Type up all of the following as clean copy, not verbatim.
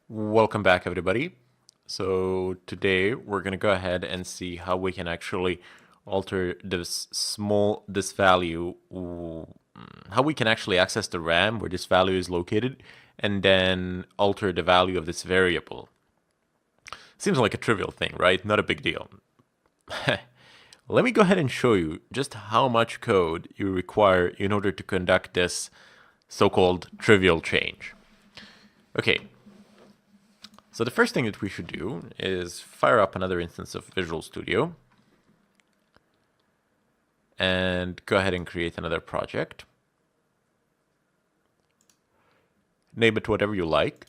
Welcome back, everybody. So today we're going to go ahead and see how we can actually alter this value, how we can actually access the RAM where this value is located, and then alter the value of this variable. Seems like a trivial thing, right? Not a big deal. Let me go ahead and show you just how much code you require in order to conduct this so-called trivial change. Okay, so the first thing that we should do is fire up another instance of Visual Studio and go ahead and create another project. Name it whatever you like.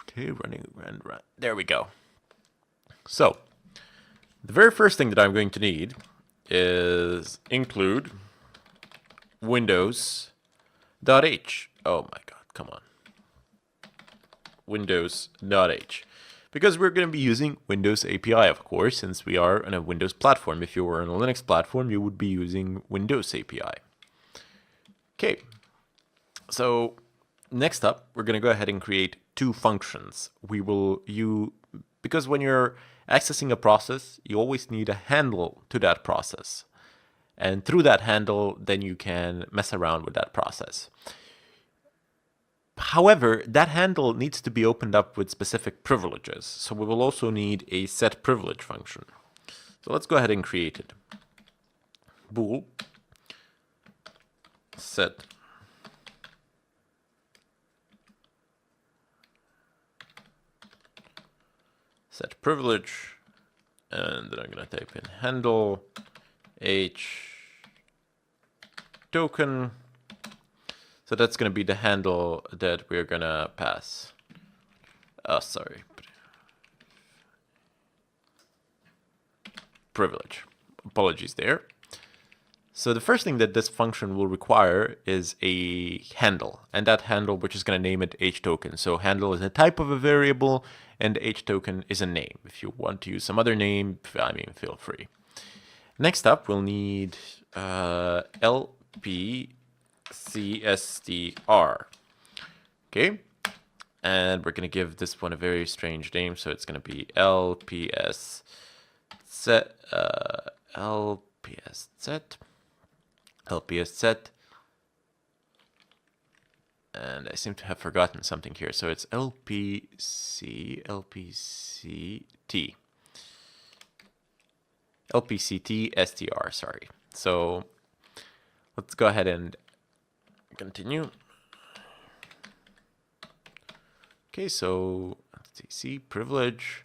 Okay, running. There we go. So the very first thing that I'm going to need is include windows.h. Oh my god, come on. Windows.h. Because we're going to be using Windows API, of course, since we are on a Windows platform. If you were on a Linux platform, you would be using Windows API. Okay, so next up, we're going to go ahead and create two functions. Because when you're accessing a process, you always need a handle to that process. And through that handle, then you can mess around with that process. However, that handle needs to be opened up with specific privileges. So we will also need a set privilege function. So let's go ahead and create it. Bool set privilege, and then I'm going to type in handle h token. So that's going to be the handle that we're going to pass. Oh, sorry. Privilege. Apologies there. So the first thing that this function will require is a handle, and that handle, we're just going to name it hToken. So handle is a type of a variable, and hToken is a name. If you want to use some other name, feel free. Next up, we'll need lpcstr. Okay, and we're going to give this one a very strange name, so it's going to be lps set, lps set, and I seem to have forgotten something here, so it's lpct. lpctstr, sorry. So let's go ahead and continue. Okay, so let's see, privilege,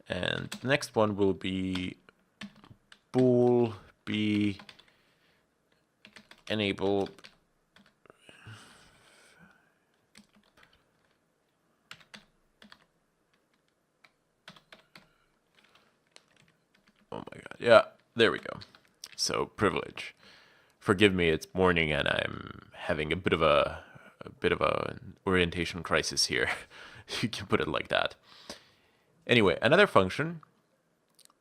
and the next one will be bool be enable oh my god, yeah, there we go. So privilege. Forgive me, it's morning and I'm having a bit of an orientation crisis here. You can put it like that. Anyway, another function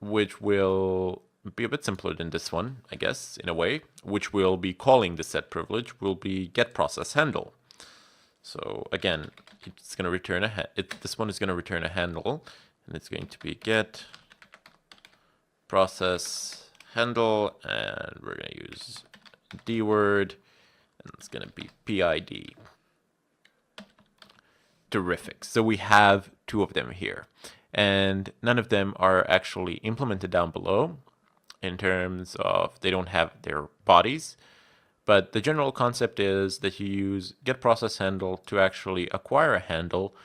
which will be a bit simpler than this one, I guess, in a way, which will be calling the set privilege, will be getProcessHandle. So again, it's going to return this one is going to return a handle, and it's going to be getProcessHandle, and we're going to use dword, and it's going to be PID. Terrific. So we have two of them here, and none of them are actually implemented down below in terms of they don't have their bodies. But the general concept is that you use getProcessHandle to actually acquire a handle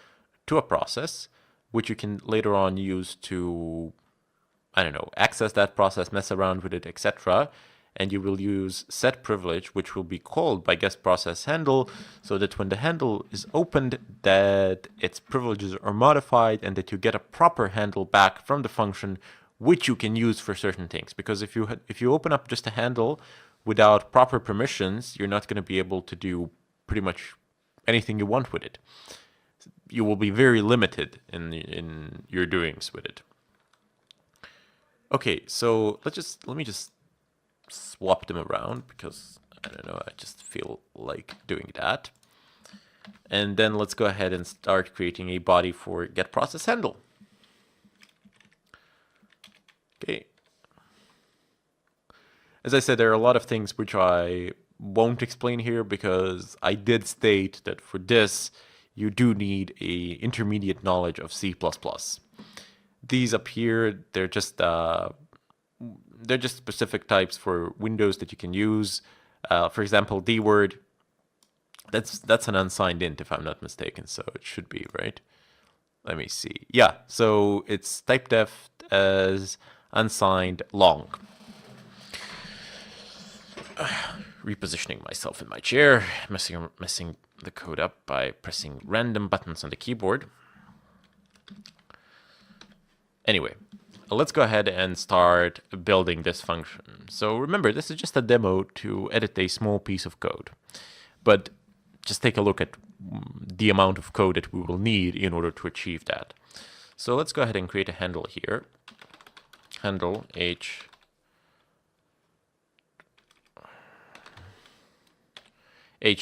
to a process, which you can later on use to, I don't know, access that process, mess around with it, etc. And you will use set privilege, which will be called by getProcessHandle, so that when the handle is opened, that its privileges are modified and that you get a proper handle back from the function, which you can use for certain things. Because if you open up just a handle without proper permissions, you're not going to be able to do pretty much anything you want with it. You will be very limited in your doings with it. Okay, so let me just swap them around because I don't know, I just feel like doing that. And then let's go ahead and start creating a body for getProcessHandle. Okay. As I said, there are a lot of things which I won't explain here because I did state that for this, you do need a intermediate knowledge of C++. These up here, they're just specific types for Windows that you can use. For example, dword, that's an unsigned int if I'm not mistaken, so it should be, right? Let me see. Yeah, so it's typedef as unsigned long. Repositioning myself in my chair, messing the code up by pressing random buttons on the keyboard. Anyway, let's go ahead and start building this function. So remember, this is just a demo to edit a small piece of code. But just take a look at the amount of code that we will need in order to achieve that. So let's go ahead and create a handle here. Handle h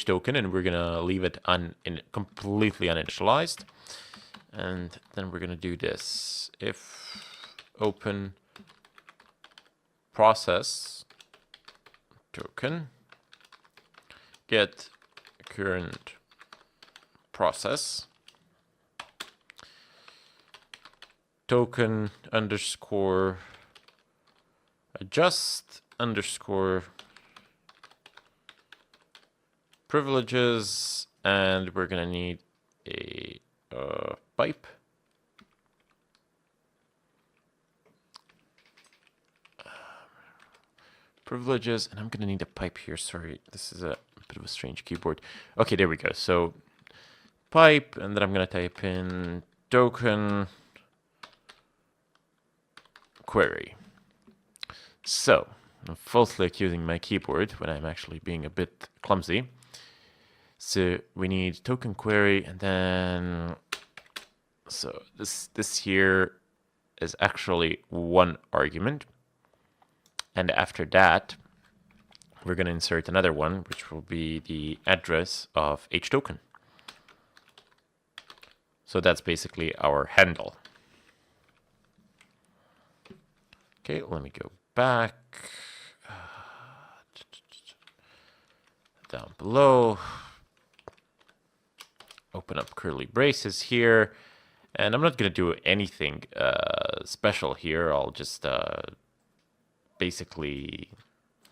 token, and we're gonna leave it completely uninitialized. And then we're gonna do this. If open process token get current process token underscore adjust underscore privileges, and we're gonna need a pipe. Privileges, and I'm gonna need a pipe here. Sorry, this is a bit of a strange keyboard. Okay, there we go. So pipe, and then I'm gonna type in token query. So I'm falsely accusing my keyboard when I'm actually being a bit clumsy. So we need token query, and then so this here is actually one argument, and after that we're going to insert another one, which will be the address of h token. So that's basically our handle. Okay, let me go back down below. Open up curly braces here, and I'm not going to do anything special here. I'll just basically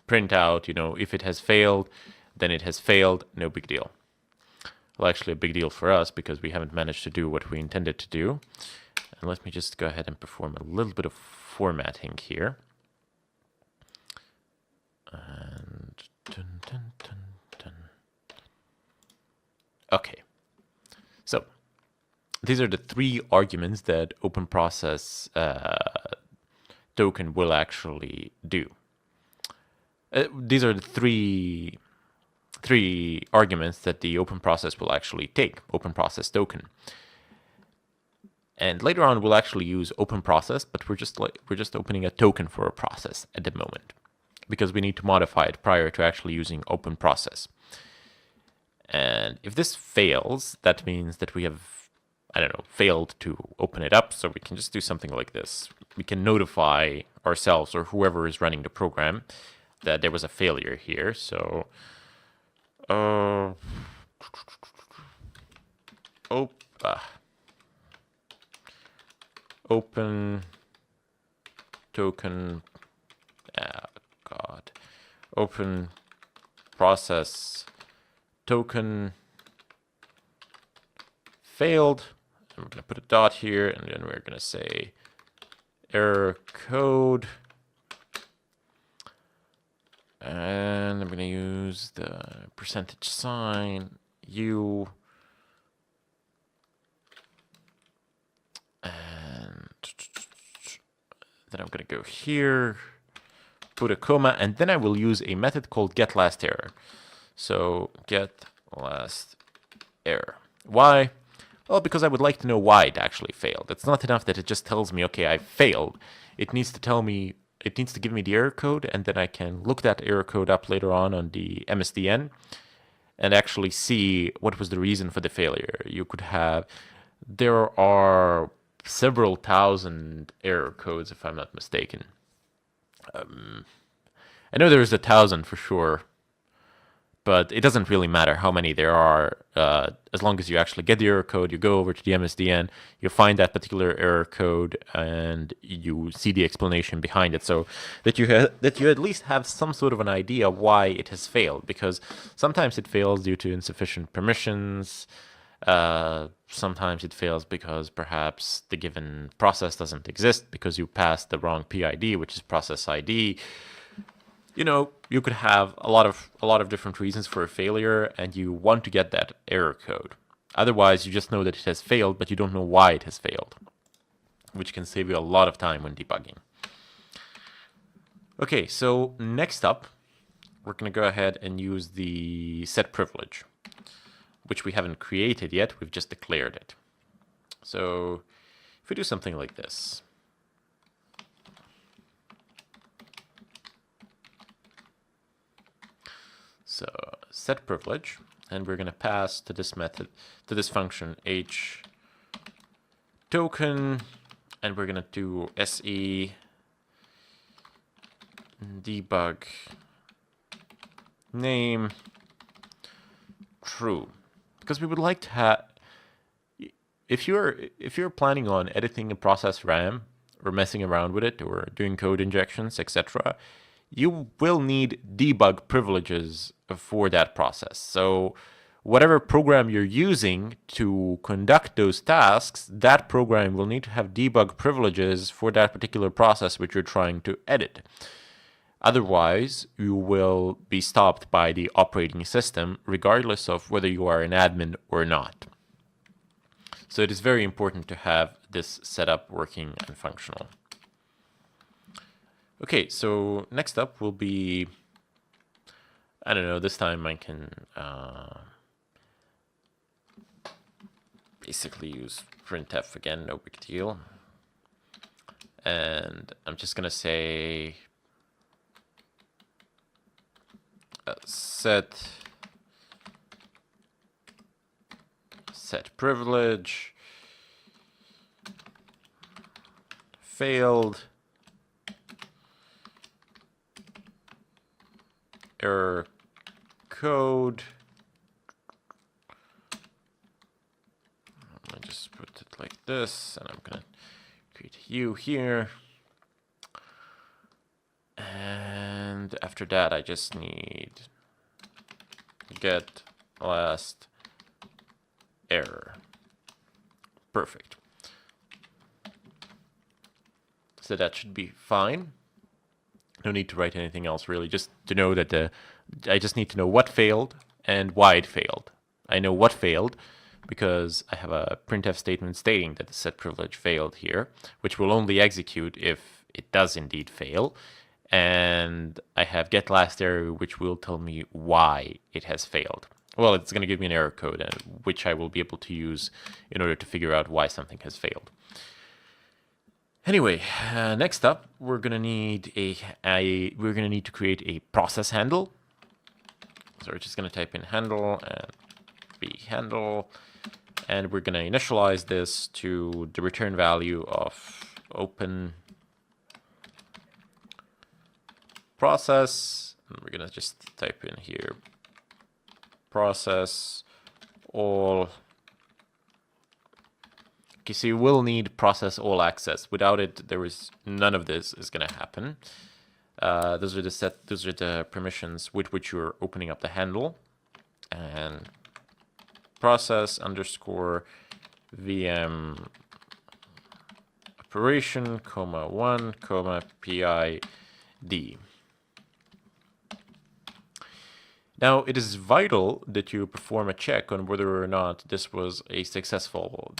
print out, if it has failed, then it has failed, no big deal. Well, actually a big deal for us because we haven't managed to do what we intended to do. And let me just go ahead and perform a little bit of formatting here. And okay. So these are the three arguments that OpenProcess token will actually do. These are the three arguments that the OpenProcess will actually take, OpenProcess token. And later on, we'll actually use OpenProcess, but we're just opening a token for a process at the moment because we need to modify it prior to actually using OpenProcess. And if this fails, that means that we have, failed to open it up. So we can just do something like this. We can notify ourselves or whoever is running the program that there was a failure here. So, open token, open process token failed. And we're going to put a dot here, and then we're going to say error code. And I'm going to use the %sign u. And then I'm going to go here, put a comma, and then I will use a method called getLastError. So getLastError. Why? Well, because I would like to know why it actually failed. It's not enough that it just tells me, okay, I failed. It needs to tell me, it needs to give me the error code, and then I can look that error code up later on the MSDN and actually see what was the reason for the failure. There are several thousand error codes, if I'm not mistaken. I know there's 1,000 for sure, but it doesn't really matter how many there are, as long as you actually get the error code, you go over to the MSDN, you find that particular error code, and you see the explanation behind it, so that you at least have some sort of an idea why it has failed, because sometimes it fails due to insufficient permissions, sometimes it fails because perhaps the given process doesn't exist because you passed the wrong PID, which is process ID. You could have a lot of different reasons for a failure, and you want to get that error code. Otherwise, you just know that it has failed, but you don't know why it has failed, which can save you a lot of time when debugging. Okay, so next up, we're going to go ahead and use the set privilege, which we haven't created yet, we've just declared it. So if we do something like this, so set privilege, and we're going to pass to this method, to this function, h token, and we're going to do se debug name true, because we would like to have, if you're planning on editing a process RAM or messing around with it or doing code injections, etc., you will need debug privileges for that process. So whatever program you're using to conduct those tasks, that program will need to have debug privileges for that particular process which you're trying to edit. Otherwise, you will be stopped by the operating system, regardless of whether you are an admin or not. So it is very important to have this setup working and functional. Okay, so next up will be, I don't know, this time I can basically use printf again, no big deal. And I'm just going to say set privilege failed error code. I just put it like this, and I'm gonna create a U here. And after that, I just need get last error. Perfect. So that should be fine. No need to write anything else really, just to know that I just need to know what failed and why it failed. I know what failed because I have a printf statement stating that the set privilege failed here, which will only execute if it does indeed fail. And I have get last error, which will tell me why it has failed. Well, it's going to give me an error code, which I will be able to use in order to figure out why something has failed. Anyway, next up, we're gonna need to create a process handle. So we're just gonna type in handle and b handle, and we're gonna initialize this to the return value of open process. And we're gonna just type in here process all. Okay, so you will need process all access. Without it, none of this is going to happen. Those are the permissions with which you're opening up the handle. And process underscore VM operation, comma 1, comma PID. Now, it is vital that you perform a check on whether or not this was a successful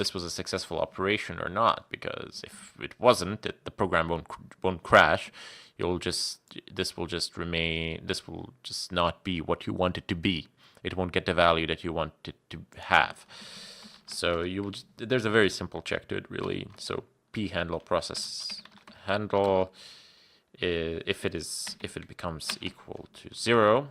operation or not, because if it wasn't, the program won't crash. This will just not be what you want it to be. It won't get the value that you want it to have. So there's a very simple check to it, really. So p handle process handle, if it becomes equal to 0.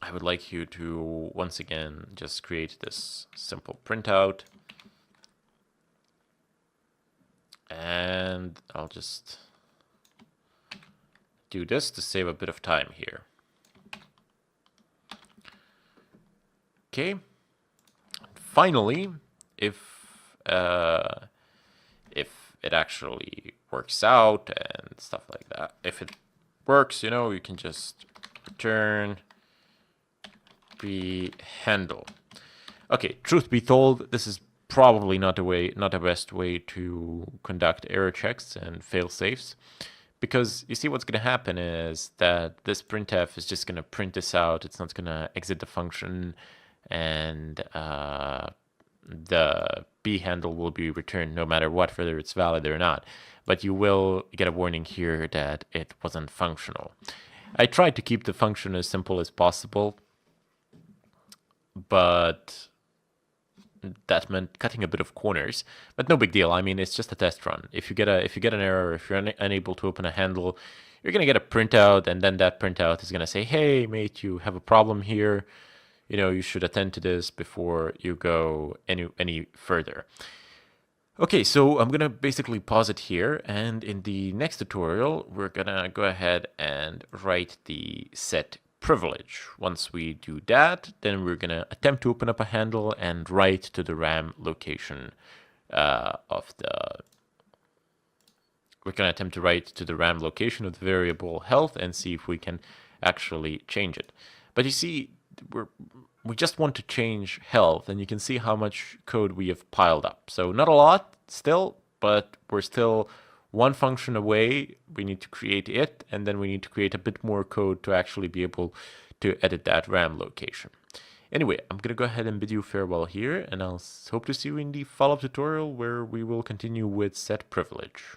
I would like you to, once again, just create this simple printout. And I'll just do this to save a bit of time here. Okay. Finally, if it actually works out and stuff like that, if it works, you know, you can just return handle. Okay, truth be told, this is probably not the best way to conduct error checks and fail safes, because you see what's going to happen is that this printf is just going to print this out. It's not going to exit the function, and the b handle will be returned no matter what, whether it's valid or not. But you will get a warning here that it wasn't functional. I tried to keep the function as simple as possible, but that meant cutting a bit of corners, but no big deal. I mean, it's just a test run. If you get an error, if you're unable to open a handle, you're gonna get a printout, and then that printout is gonna say, "Hey, mate, you have a problem here. You know, you should attend to this before you go any further." Okay, so I'm gonna basically pause it here, and in the next tutorial, we're gonna go ahead and write the set privilege. Once we do that, then we're gonna attempt to open up a handle and write to the RAM location of the. We're gonna attempt to write to the RAM location of the variable health and see if we can actually change it. But you see, we just want to change health, and you can see how much code we have piled up. So not a lot still, but we're still one function away. We need to create it, and then we need to create a bit more code to actually be able to edit that RAM location. Anyway, I'm going to go ahead and bid you farewell here, and I'll hope to see you in the follow-up tutorial where we will continue with set privilege.